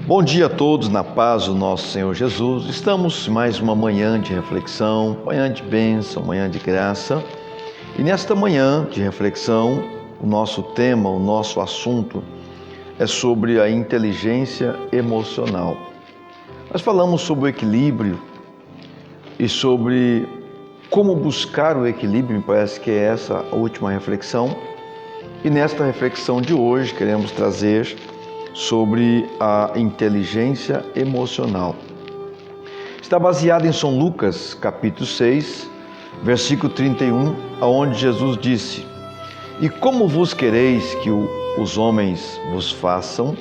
Bom dia a todos, na paz do nosso Senhor Jesus. Estamos mais uma manhã de reflexão, manhã de bênção, manhã de graça. E nesta manhã de reflexão, o nosso tema, o nosso assunto é sobre a inteligência emocional. Nós falamos sobre o equilíbrio e sobre como buscar o equilíbrio, me parece que é essa a última reflexão. E nesta reflexão de hoje queremos trazer sobre a inteligência emocional. Está baseado em São Lucas, capítulo 6, versículo 31, onde Jesus disse: "E como vos quereis que os homens vos façam,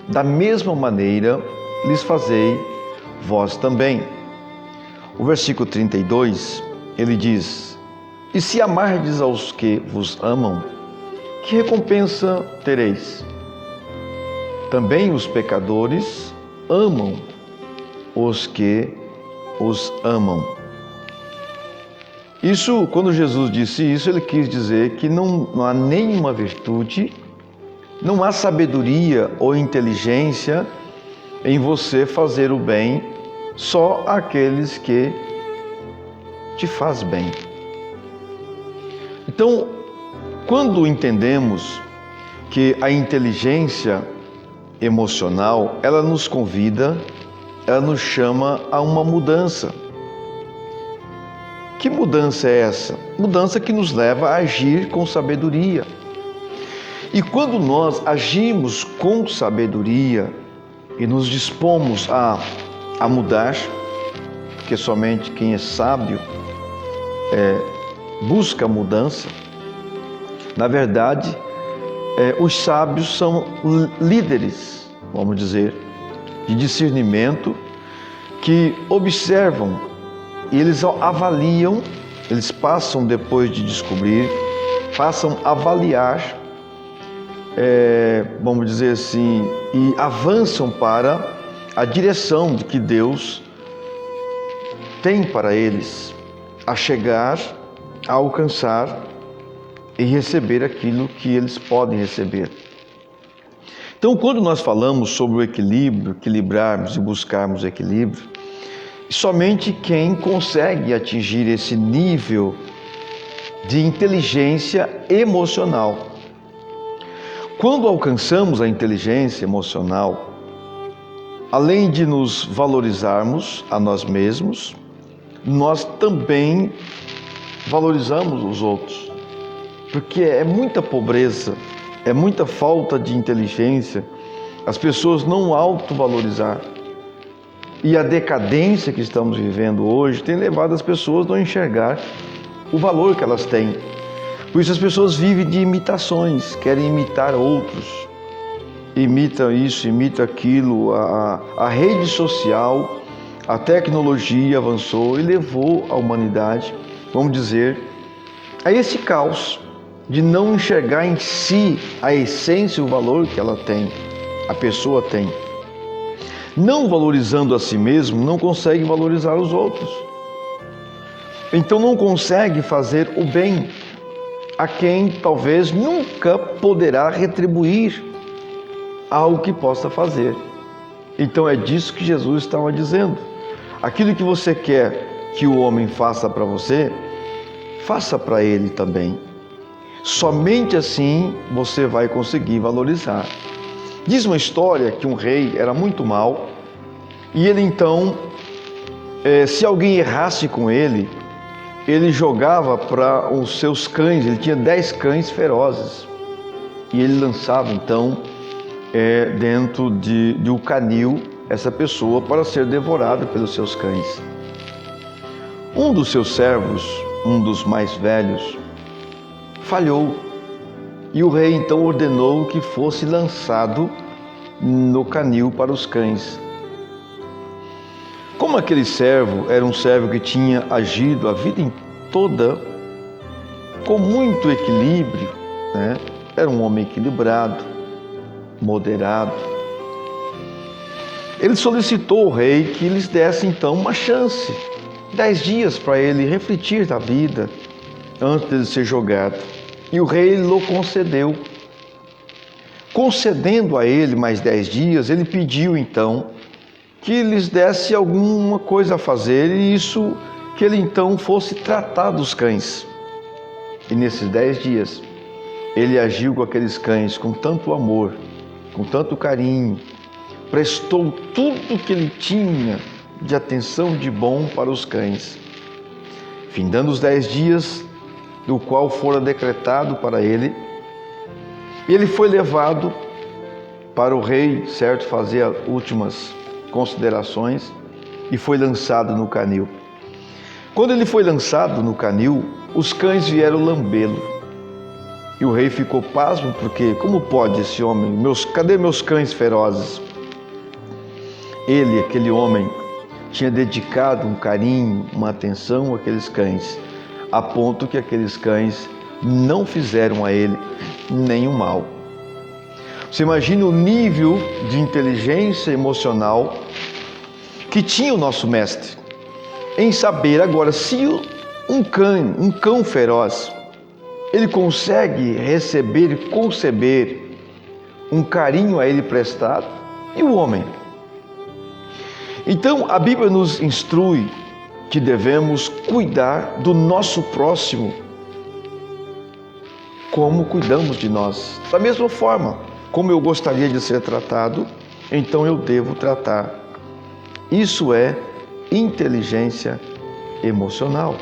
da mesma maneira lhes fazei vós também." O versículo 32, ele diz: "E se amardes aos que vos amam, que recompensa tereis? Também os pecadores amam os que os amam." Isso, quando Jesus disse isso, ele quis dizer que não há nenhuma virtude, não há sabedoria ou inteligência em você fazer o bem só àqueles que te faz bem. Então, quando entendemos que a inteligência emocional, ela nos convida, ela nos chama a uma mudança. Que mudança é essa? Mudança que nos leva a agir com sabedoria. E quando nós agimos com sabedoria e nos dispomos a mudar, porque somente quem é sábio busca mudança, na verdade, os sábios são líderes, vamos dizer, de discernimento, que observam e eles avaliam, eles passam depois de descobrir, passam a avaliar, vamos dizer assim, e avançam para a direção de que Deus tem para eles, a chegar, a alcançar e receber aquilo que eles podem receber. Então, quando nós falamos sobre o equilíbrio, equilibrarmos e buscarmos equilíbrio, somente quem consegue atingir esse nível de inteligência emocional. Quando alcançamos a inteligência emocional, além de nos valorizarmos a nós mesmos, nós também valorizamos os outros. Porque é muita pobreza, é muita falta de inteligência, as pessoas não autovalorizar. E a decadência que estamos vivendo hoje tem levado as pessoas a não enxergar o valor que elas têm. Por isso as pessoas vivem de imitações, querem imitar outros. Imitam isso, imitam aquilo. A rede social, a tecnologia avançou e levou a humanidade, vamos dizer, a esse caos de não enxergar em si a essência e o valor que ela tem, a pessoa tem. Não valorizando a si mesmo, não consegue valorizar os outros. Então não consegue fazer o bem a quem talvez nunca poderá retribuir algo que possa fazer. Então é disso que Jesus estava dizendo. Aquilo que você quer que o homem faça para você, faça para ele também. Somente assim você vai conseguir valorizar. Diz uma história que um rei era muito mau e ele então, se alguém errasse com ele, ele jogava para os seus cães, ele tinha 10 cães ferozes e ele lançava então dentro de um canil essa pessoa para ser devorada pelos seus cães. Um dos seus servos, um dos mais velhos, falhou e o rei então ordenou que fosse lançado no canil para os cães. Como aquele servo era um servo que tinha agido a vida toda com muito equilíbrio, né? Era um homem equilibrado, moderado. Ele solicitou ao rei que lhes desse então uma chance, 10 dias para ele refletir da vida antes de ser jogado. E o rei lhe concedeu. concedendo a ele mais 10 dias, ele pediu então que lhes desse alguma coisa a fazer, e isso que ele então fosse tratar dos cães. E nesses 10 dias, ele agiu com aqueles cães com tanto amor, com tanto carinho, prestou tudo que ele tinha de atenção de bom para os cães. Findando os 10 dias, do qual fora decretado para ele, ele foi levado para o rei, certo, fazer as últimas considerações, e foi lançado no canil. Quando ele foi lançado no canil, os cães vieram lambê-lo. E o rei ficou pasmo, porque como pode esse homem? Cadê meus cães ferozes? Ele, aquele homem, tinha dedicado um carinho, uma atenção àqueles cães, a ponto que aqueles cães não fizeram a ele nenhum mal. Você imagina o nível de inteligência emocional que tinha o nosso mestre em saber agora se um cão feroz, ele consegue receber e conceber um carinho a ele prestado, e o homem. Então a Bíblia nos instrui que devemos cuidar do nosso próximo como cuidamos de nós. Da mesma forma, como eu gostaria de ser tratado, então eu devo tratar. Isso é inteligência emocional.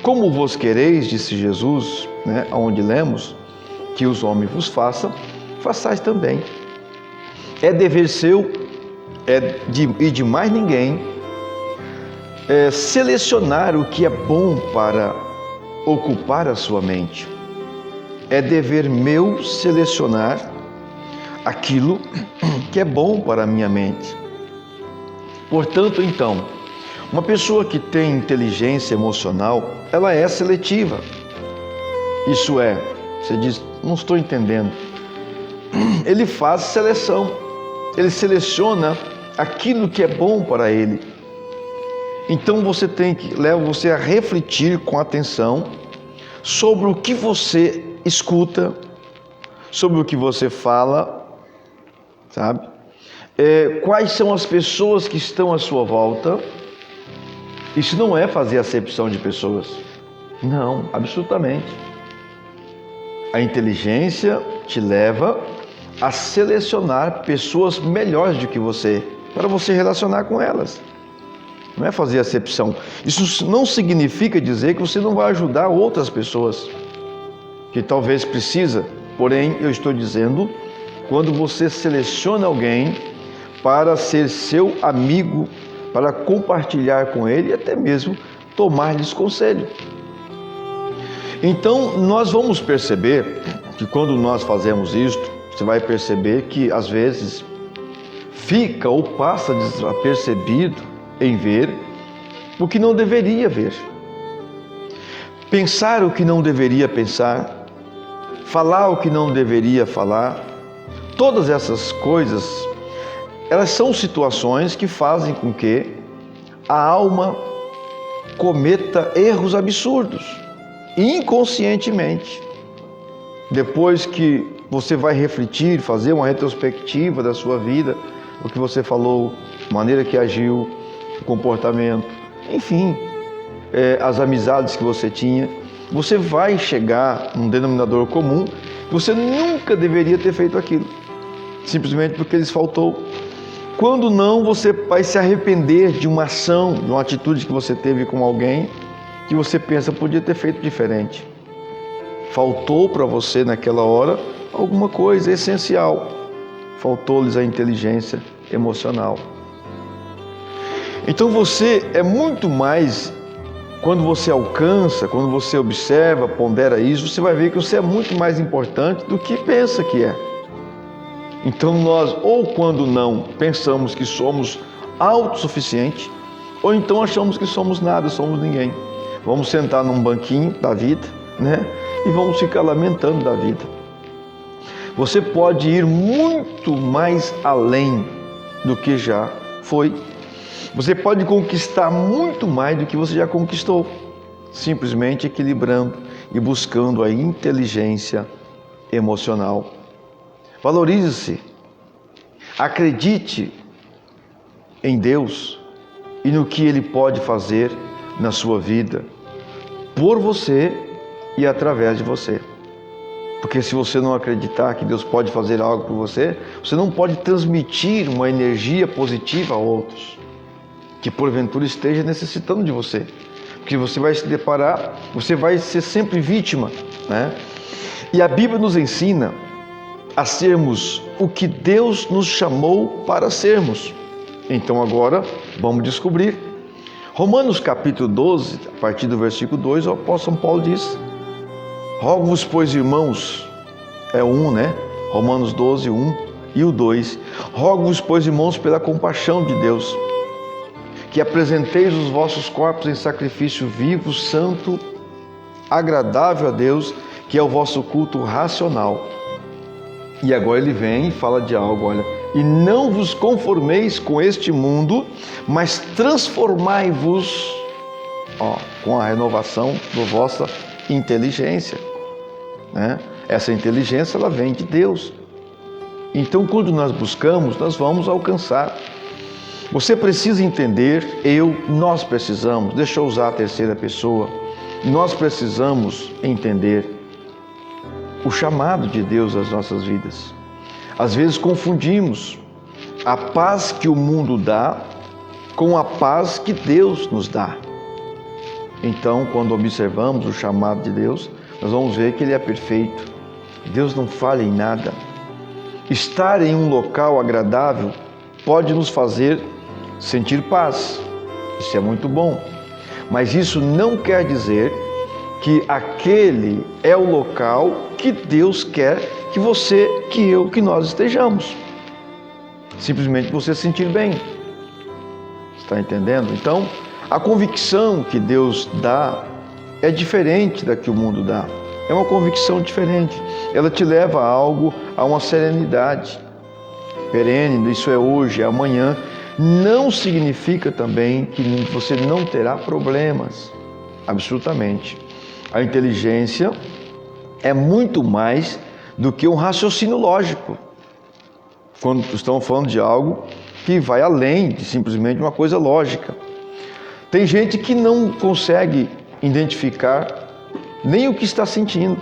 Como vos quereis, disse Jesus, onde lemos, que os homens vos façam, façais também. É dever seu, e de mais ninguém, selecionar o que é bom para ocupar a sua mente. É dever meu selecionar aquilo que é bom para a minha mente. Portanto, então, uma pessoa que tem inteligência emocional, ela é seletiva. Isso é, você diz, não estou entendendo. Ele faz seleção, ele seleciona aquilo que é bom para ele. Então leva você a refletir com atenção sobre o que você escuta, sobre o que você fala, sabe? Quais são as pessoas que estão à sua volta. Isso não é fazer acepção de pessoas. Não, absolutamente. A inteligência te leva a selecionar pessoas melhores do que você, para você relacionar com elas. Não é fazer acepção. Isso não significa dizer que você não vai ajudar outras pessoas que talvez precisa. Porém, eu estou dizendo, quando você seleciona alguém para ser seu amigo, para compartilhar com ele e até mesmo tomar-lhes conselho. Então, nós vamos perceber que quando nós fazemos isto, você vai perceber que às vezes fica ou passa desapercebido em ver o que não deveria ver, pensar o que não deveria pensar, falar o que não deveria falar. Todas essas coisas, elas são situações que fazem com que a alma cometa erros absurdos, inconscientemente. Depois que você vai refletir, fazer uma retrospectiva da sua vida, o que você falou, a maneira que agiu, o comportamento, enfim, as amizades que você tinha, você vai chegar num denominador comum que você nunca deveria ter feito aquilo, simplesmente porque lhes faltou. Quando não, você vai se arrepender de uma ação, de uma atitude que você teve com alguém, que você pensa, podia ter feito diferente. Faltou para você naquela hora alguma coisa essencial. Faltou-lhes a inteligência emocional. Então você é muito mais, quando você alcança, quando você observa, pondera isso, você vai ver que você é muito mais importante do que pensa que é. Então nós, ou quando não, pensamos que somos autossuficientes, ou então achamos que somos nada, somos ninguém. Vamos sentar num banquinho da vida, e vamos ficar lamentando da vida. Você pode ir muito mais além do que já foi. Você pode conquistar muito mais do que você já conquistou, simplesmente equilibrando e buscando a inteligência emocional. Valorize-se. Acredite em Deus e no que Ele pode fazer na sua vida, por você e através de você. Porque se você não acreditar que Deus pode fazer algo por você, você não pode transmitir uma energia positiva a outros, que porventura esteja necessitando de você. Porque você vai se deparar, você vai ser sempre vítima, né? E a Bíblia nos ensina a sermos o que Deus nos chamou para sermos. Então agora vamos descobrir. Romanos capítulo 12, a partir do versículo 2, o apóstolo Paulo diz: rogo-vos, pois, irmãos, é o 1, né? Romanos 12, 1 e o 2. Rogo-vos, pois, irmãos, pela compaixão de Deus, que apresenteis os vossos corpos em sacrifício vivo, santo, agradável a Deus, que é o vosso culto racional. E agora ele vem e fala de algo, olha: e não vos conformeis com este mundo, mas transformai-vos com a renovação da vossa inteligência, né? Essa inteligência, ela vem de Deus. Então, quando nós buscamos, nós vamos alcançar. Você precisa entender, nós precisamos, deixa eu usar a terceira pessoa, nós precisamos entender o chamado de Deus às nossas vidas. Às vezes confundimos a paz que o mundo dá com a paz que Deus nos dá. Então, quando observamos o chamado de Deus, nós vamos ver que Ele é perfeito. Deus não falha em nada. Estar em um local agradável pode nos fazer sentir paz. Isso é muito bom. Mas isso não quer dizer que aquele é o local que Deus quer que você, que eu, que nós estejamos. Simplesmente você se sentir bem. Está entendendo? Então, a convicção que Deus dá é diferente da que o mundo dá. É uma convicção diferente. Ela te leva a algo, a uma serenidade perene. Isso é hoje, é amanhã. Não significa também que você não terá problemas. Absolutamente. A inteligência é muito mais do que um raciocínio lógico. Quando estamos falando de algo que vai além de simplesmente uma coisa lógica. Tem gente que não consegue identificar nem o que está sentindo,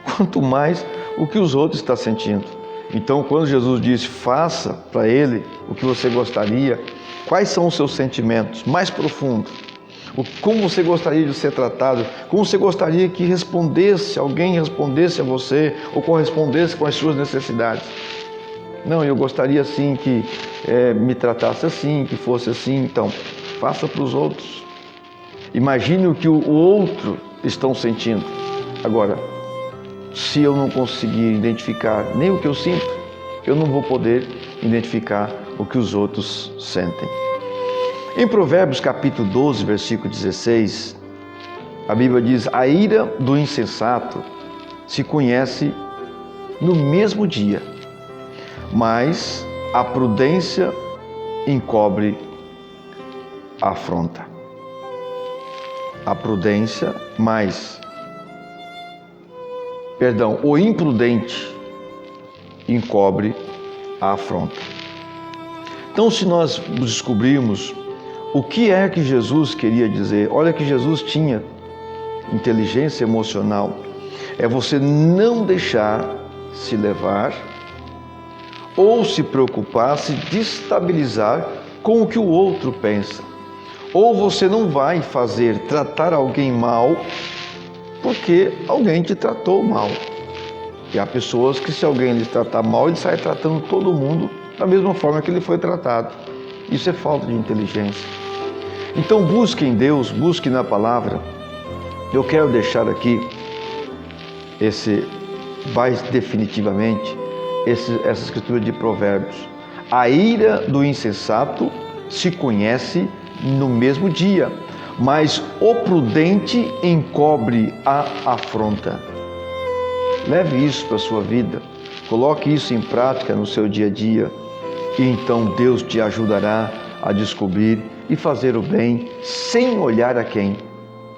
quanto mais o que os outros estão sentindo. Então, quando Jesus disse, faça para Ele o que você gostaria, quais são os seus sentimentos mais profundos? Como você gostaria de ser tratado? Como você gostaria que alguém respondesse a você ou correspondesse com as suas necessidades? Não, eu gostaria assim que me tratasse assim, que fosse assim. Então, faça para os outros. Imagine o que o outro estão sentindo. Agora, se eu não conseguir identificar nem o que eu sinto, eu não vou poder identificar o que os outros sentem. Em Provérbios capítulo 12, versículo 16, a Bíblia diz: a ira do insensato se conhece no mesmo dia, mas a prudência encobre a afronta. O imprudente encobre a afronta. Então, se nós descobrirmos o que é que Jesus queria dizer, olha que Jesus tinha inteligência emocional, é você não deixar se levar ou se preocupar, se destabilizar com o que o outro pensa. Ou você não vai tratar alguém mal porque alguém te tratou mal. E há pessoas que, se alguém lhe tratar mal, ele sai tratando todo mundo da mesma forma que ele foi tratado. Isso é falta de inteligência. Então busque em Deus, busque na palavra. Eu quero deixar aqui mais definitivamente essa escritura de Provérbios. A ira do insensato se conhece no mesmo dia, mas o prudente encobre a afronta. Leve isso para a sua vida, coloque isso em prática no seu dia a dia, e então Deus te ajudará a descobrir e fazer o bem sem olhar a quem.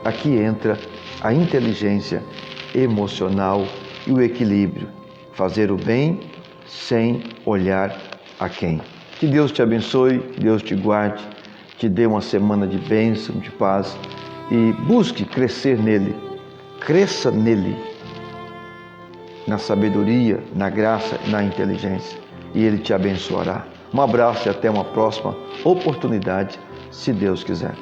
Aqui entra a inteligência emocional e o equilíbrio. Fazer o bem sem olhar a quem. Que Deus te abençoe, Deus te guarde, te dê uma semana de bênção, de paz e busque crescer nele. Cresça nele, na sabedoria, na graça e na inteligência, e ele te abençoará. Um abraço e até uma próxima oportunidade, se Deus quiser.